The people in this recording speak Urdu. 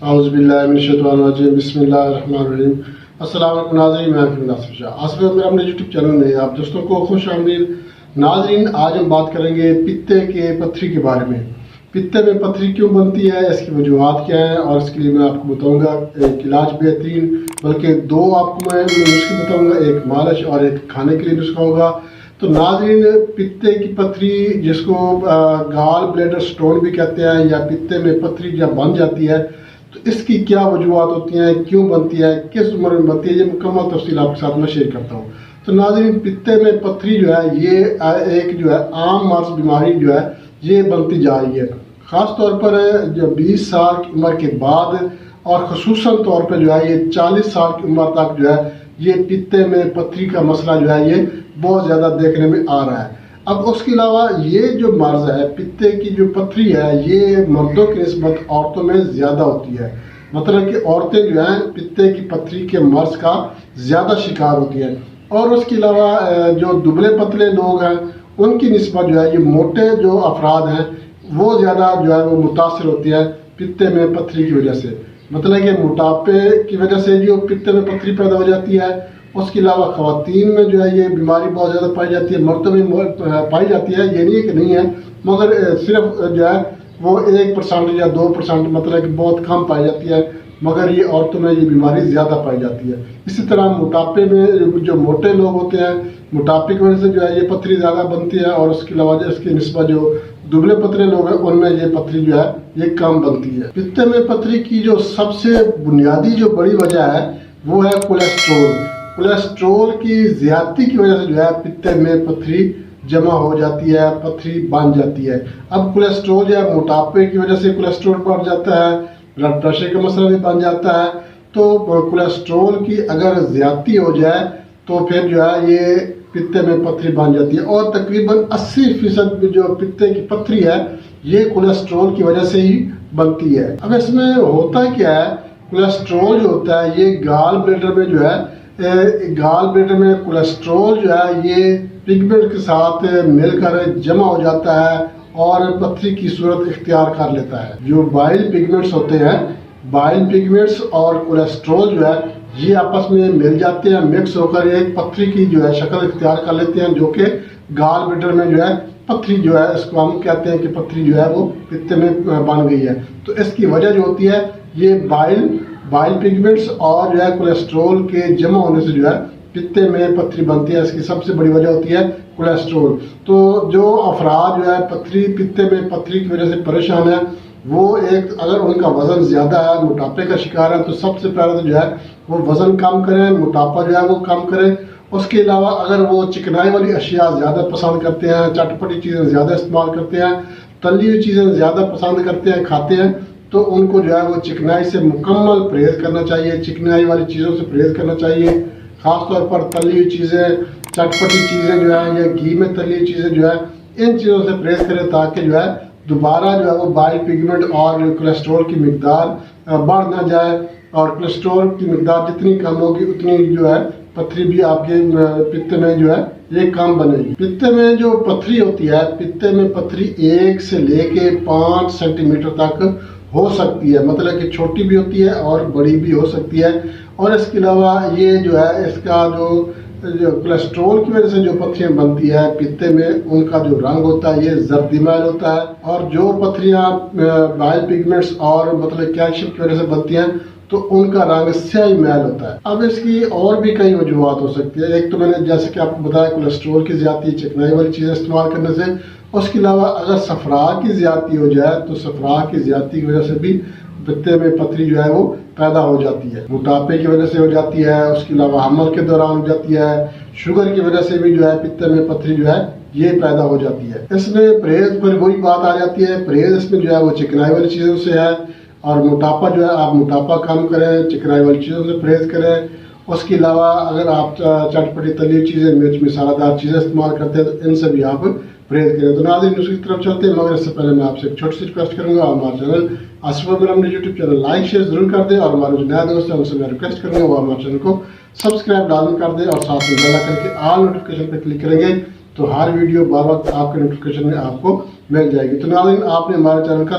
اعوذ باللہ من الشیطان الرجیم بسم اللہ الرحمن الرحیم۔ السلام علیکم ناظرین، میں ہوں ناصر شاہ۔ آصف میرا اپنے یوٹیوب چینل میں آپ دوستوں کو خوش آمدید۔ ناظرین، آج ہم بات کریں گے پتے کے پتھری کے بارے میں۔ پتے میں پتھری کیوں بنتی ہے، اس کی وجوہات کیا ہیں، اور اس کے لیے میں آپ کو بتاؤں گا ایک علاج بہترین، بلکہ دو آپ کو میں نسخے بتاؤں گا، ایک مالش اور ایک کھانے کے لیے نسخہ ہوگا۔ تو ناظرین، پتے کی پتھری جس کو گال بلیڈر سٹون بھی کہتے ہیں، یا پتے میں پتھری جب بن جاتی ہے تو اس کی کیا وجوہات ہوتی ہیں، کیوں بنتی ہے، کس عمر میں بنتی ہے، یہ مکمل تفصیل آپ کے ساتھ میں شیئر کرتا ہوں۔ تو ناظرین، پتے میں پتھری جو ہے یہ ایک عام مرض بیماری یہ بنتی جا رہی ہے، خاص طور پر جو 20 سال کی عمر کے بعد، اور خصوصاً طور پہ یہ 40 سال کی عمر تک یہ پتے میں پتھری کا مسئلہ یہ بہت زیادہ دیکھنے میں آ رہا ہے۔ اب اس کے علاوہ یہ جو مرض ہے، پتے کی جو پتھری ہے، یہ مردوں کی نسبت عورتوں میں زیادہ ہوتی ہے۔ مطلب کہ عورتیں پتے کی پتھری کے مرض کا زیادہ شکار ہوتی ہیں، اور اس کے علاوہ جو دبلے پتلے لوگ ہیں ان کی نسبت یہ موٹے جو افراد ہیں وہ زیادہ وہ متاثر ہوتی ہے پتے میں پتھری کی وجہ سے۔ مطلب کہ موٹاپے کی وجہ سے جو پتے میں پتھری پیدا ہو جاتی ہے۔ اس کے علاوہ خواتین میں یہ بیماری بہت زیادہ پائی جاتی ہے، مردوں میں پائی جاتی ہے، یہ نہیں کہ نہیں ہے، مگر صرف وہ 1% یا 2%، مطلب کہ بہت کم پائی جاتی ہے، مگر یہ عورتوں میں یہ بیماری زیادہ پائی جاتی ہے۔ اسی طرح موٹاپے میں جو موٹے لوگ ہوتے ہیں، موٹاپے کی وجہ سے یہ پتھری زیادہ بنتی ہے، اور اس کے علاوہ اس کی نسبت جو دبلے پتلے لوگ ہیں ان میں یہ پتھری یہ کم بنتی ہے۔ پتے میں پتھری کی جو سب سے بنیادی جو بڑی وجہ ہے وہ ہے کولیسٹرول۔ کولیسٹرول کی زیادتی کی وجہ سے پتے میں پتھری جمع ہو جاتی ہے، پتھری بن جاتی ہے۔ اب کولیسٹرول موٹاپے کی وجہ سے کولیسٹرول بڑھ جاتا ہے، بلڈ پریشر کا مسئلہ بھی بن جاتا ہے۔ تو کولیسٹرول کی اگر زیادتی ہو جائے تو پھر یہ پتے میں پتھری بن جاتی ہے، اور تقریباً 80% جو پتے کی پتھری ہے یہ کولیسٹرول کی وجہ سے ہی بنتی ہے۔ اب اس میں ہوتا کیا ہے، کولیسٹرول جو ہوتا ہے یہ گال بلیڈر میں گال بلیڈر میں کولیسٹرول یہ پگمنٹ کے ساتھ مل کر جمع ہو جاتا ہے اور پتھری کی صورت اختیار کر لیتا ہے۔ جو بائل پگمنٹس ہوتے ہیں، بائل پگمنٹس اور کولیسٹرول یہ آپس میں مل جاتے ہیں، مکس ہو کر ایک پتھری کی شکل اختیار کر لیتے ہیں، جو کہ گال بلیڈر میں پتھری اس کو ہم کہتے ہیں کہ پتھری وہ پتے میں بن گئی ہے۔ تو اس کی وجہ جو ہوتی ہے یہ بائل پگمنٹس اور کولیسٹرول کے جمع ہونے سے پتے میں پتھری بنتی ہے۔ اس کی سب سے بڑی وجہ ہوتی ہے کولیسٹرول۔ تو جو افراد پتے میں پتھری کی وجہ سے پریشان ہیں، وہ اگر ان کا وزن زیادہ ہے، موٹاپے کا شکار ہے، تو سب سے پہلے تو وہ وزن کم کریں، موٹاپا وہ کم کریں۔ اس کے علاوہ اگر وہ چکنائی والی اشیاء زیادہ پسند کرتے ہیں، چٹپٹی چیزیں زیادہ استعمال کرتے ہیں، تلی ہوئی چیزیں زیادہ پسند کرتے ہیں، کھاتے ہیں، تو ان کو وہ چکنائی سے مکمل پرہیز کرنا چاہیے، چکنائی والی چیزوں سے پرہیز کرنا چاہیے، خاص طور پر تلی ہوئی چیزیں، چٹپٹی چیزیں یا گھی میں تلی ہوئی چیزیں ان چیزوں سے پرہیز کریں، تاکہ دوبارہ وہ بائل پگمنٹ اور کولیسٹرول کی مقدار بڑھ نہ جائے، اور کولیسٹرول کی مقدار جتنی کم ہوگی اتنی پتھری بھی آپ کے پتے میں یہ کم بنے گی۔ پتے میں جو پتھری ہوتی ہے، پتے میں پتھری 1 سے لے کے 5 سینٹی میٹر تک ہو سکتی ہے، مطلب کہ چھوٹی بھی ہوتی ہے اور بڑی بھی ہو سکتی ہے۔ اور اس کے علاوہ یہ اس کا جو کولیسٹرول کی وجہ سے جو پتھریاں بنتی ہے پتے میں، ان کا جو رنگ ہوتا ہے یہ زردی میل ہوتا ہے، اور جو پتھریاں بائل پگمنٹس اور مطلب کیلشیم کی وجہ سے بنتی ہیں تو ان کا رنگ سیاہی میل ہوتا ہے۔ اب اس کی اور بھی کئی وجوہات ہو سکتی ہے۔ ایک تو میں نے جیسے کہ آپ کو بتایا کولیسٹرول کی زیادتی، چکنائی والی چیزیں استعمال کرنے سے۔ اس کے علاوہ اگر صفرا کی زیادتی ہو جائے تو صفرا کی زیادتی کی وجہ سے بھی پتے میں پتھری وہ پیدا ہو جاتی ہے، موٹاپے کی وجہ سے ہو جاتی ہے۔ اس کے علاوہ حمل کے دوران ہو جاتی ہے، شوگر کی وجہ سے بھی پتے میں پتھری یہ پیدا ہو جاتی ہے۔ اس میں پرہیز پر وہی بات آ جاتی ہے، پرہیز اس میں وہ چکنائی والی چیزوں سے ہے، اور موٹاپا آپ موٹاپا کم کریں، چکنائی والی چیزوں سے پرہیز کریں۔ اس کے علاوہ اگر آپ چٹپٹی تلی چیزیں، مرچ مسالہ دار چیزیں استعمال کرتے ہیں تو ان سے بھی آپ پرہیز کریں۔ تو ناظرین اس کی طرف چلتے ہیں، مگر اس سے پہلے میں آپ سے ایک چھوٹی سی ریکویسٹ کروں گا، ہمارا چینل آصف میرا اپنے یوٹیوب چینل لائک شیئر ضرور کر دیں، اور ہمارے جو نئے دوست ہیں ان سے میں ریکویسٹ کروں گا وہ ہمارے چینل کو سبسکرائب لازم کر دیں، اور ساتھ میں بیل آئکن کے آل نوٹیفیکیشن پہ کلک کریں گے تو ہر ویڈیو بار وقت آپ کے نوٹیفیکیشن میں آپ کو مل جائے گی۔ تو ناظرین، آپ نے ہمارے چینل کا